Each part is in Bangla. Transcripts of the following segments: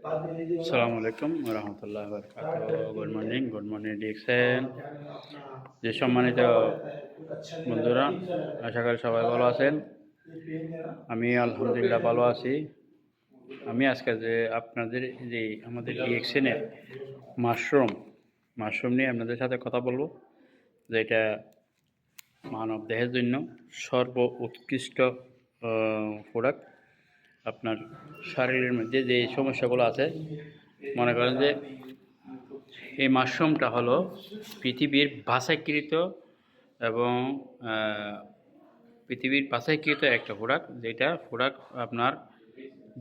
আসসালামু আলাইকুম রহমতুল্লাহ বারকাতুহু। Good morning diction. যে সম্মানিত বন্ধুরা, আশা করি সবাই ভালো আছেন। আমি আলহামদুলিল্লাহ ভালো আছি। আমি আজকে যে আপনাদের যে আমাদের ডিএক্সএনের মাশরুম নিয়ে আপনাদের সাথে কথা বলবো, যেটা মানব দেহের জন্য সর্ব উৎকৃষ্ট প্রোডাক্ট। আপনার শরীরের মধ্যে যে সমস্যাগুলো আছে, মনে করেন যে এই মাশরুমটা হলো পৃথিবীর বাছাইকৃত এবং পৃথিবীর বাছাইকৃত একটা প্রোডাক্ট, যেটা প্রোডাক্ট আপনার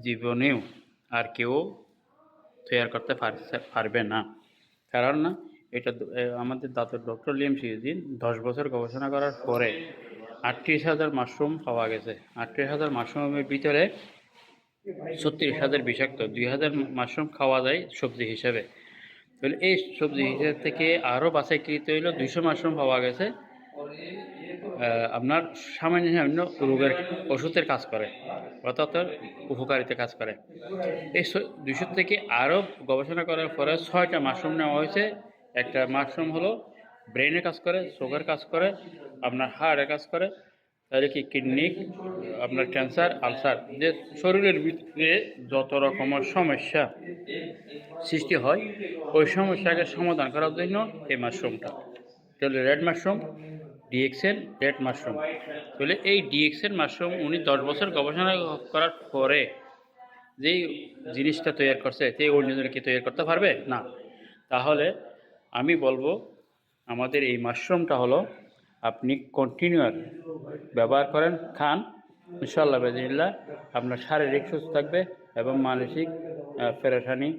জীবনেও আর কেউ তৈরি করতে পারবে না। কারণ না, এটা আমাদের দাঁতের ডক্টর লিয়াম সিউজিন 10 বছর গবেষণা করার পরে 38,000 মাশরুম পাওয়া গেছে। 38,000 মাশরুমের ভিতরে 36,000 বিষাক্ত, 2,000 মাশরুম খাওয়া যায় সবজি হিসেবে। তাহলে এই সবজি হিসেবে থেকে আরও বাছাইকৃত হইল 200 মাশরুম পাওয়া গেছে আপনার সামান্য রোগের ওষুধের কাজ করে, অর্থাৎ উপকারিতা কাজ করে। এই 200 থেকে আরও গবেষণা করার পরে 6টা মাশরুম নেওয়া হয়েছে। একটা মাশরুম হলো ব্রেনের কাজ করে, চোখের কাজ করে, আপনার হার্টের কাজ করে, তাহলে কি কিডনি, আপনার ক্যান্সার, আলসার, যে শরীরের ভিতরে যত রকমের সমস্যা সৃষ্টি হয়, ওই সমস্যাকে সমাধান করার জন্য এই মাশরুমটা। তাহলে red mushroom, DXN red mushroom. তাহলে এই ডিএক্সএন মাশরুম উনি 10 বছর গবেষণা করার পরে যেই জিনিসটা তৈরি করছে, সেই অন্যজন কি তৈরি করতে পারবে না। তাহলে আমি বলবো, আমাদের এই মাশরুমটা হলো আপনি কন্টিনিউয়াস ব্যবহার করেন, খান, ইনশাআল্লাহ বিইজনিল্লাহ আপনার শারীরিক সুস্থ থাকবে এবং মানসিক পেরেশানি,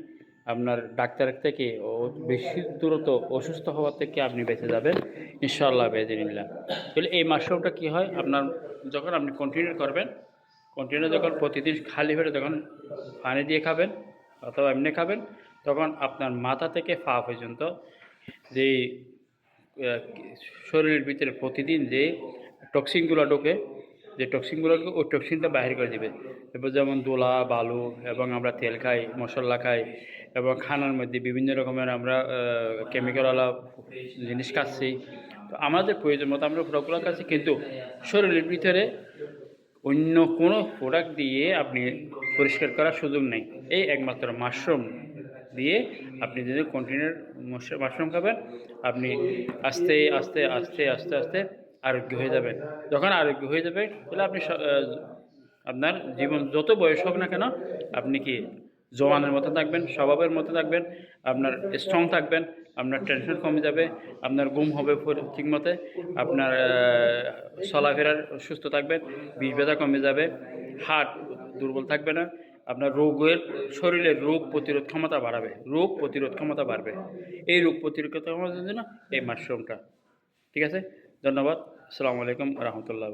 আপনার ডাক্তারের থেকে বেশি দ্রুত অসুস্থ হওয়ার থেকে আপনি বেঁচে যাবেন ইনশাআল্লাহ বিইজনিল্লাহ। তাহলে এই মাশরুমটা কি হয়, আপনার যখন আপনি কন্টিনিউ করবেন, যখন প্রতিদিন খালি পেটে যখন পানি দিয়ে খাবেন অথবা এমনি খাবেন, তখন আপনার মাথা থেকে পা পর্যন্ত যেই শরীরের ভিতরে প্রতিদিন যে টক্সিনগুলো ঢোকে, ওই টক্সিনটা বাহির করে দিবে। এবার যেমন দোলা, বালু, এবং আমরা তেল খাই, মশলা খাই, এবং খানার মধ্যে বিভিন্ন রকমের আমরা কেমিক্যালওয়ালা জিনিস খাচ্ছি। তো আমাদের প্রয়োজন মতো আমরা প্রোডাক্টগুলো খাচ্ছি, কিন্তু শরীরের ভিতরে অন্য কোনো প্রোডাক্ট দিয়ে আপনি পরিষ্কার করার সুযোগ নেই। এই একমাত্র মাশরুম দিয়ে আপনি যদি কন্টিনিউ মাশরুম খাবেন, আপনি আস্তে আস্তে আস্তে আস্তে আস্তে আরোগ্য হয়ে যাবেন। যখন আরোগ্য হয়ে যাবে, তাহলে আপনি আপনার জীবন যত বয়স হোক না কেন, আপনি কি জওয়ানের মতো থাকবেন, স্বভাবের মতো থাকবেন, আপনার স্ট্রং থাকবেন, আপনার টেনশন কমে যাবে, আপনার ঘুম হবে ঠিক মতে, আপনার চলাফেরার সুস্থ থাকবেন, বিষ ব্যথা কমে যাবে, হার্ট দুর্বল থাকবে না, আপনার শরীরের রোগ প্রতিরোধ ক্ষমতা বাড়বে। এই রোগ প্রতিরোধ ক্ষমতার জন্য এই মাশরুমটা। ঠিক আছে, ধন্যবাদ। আসসালামু আলাইকুম রহমতুল্লাহ।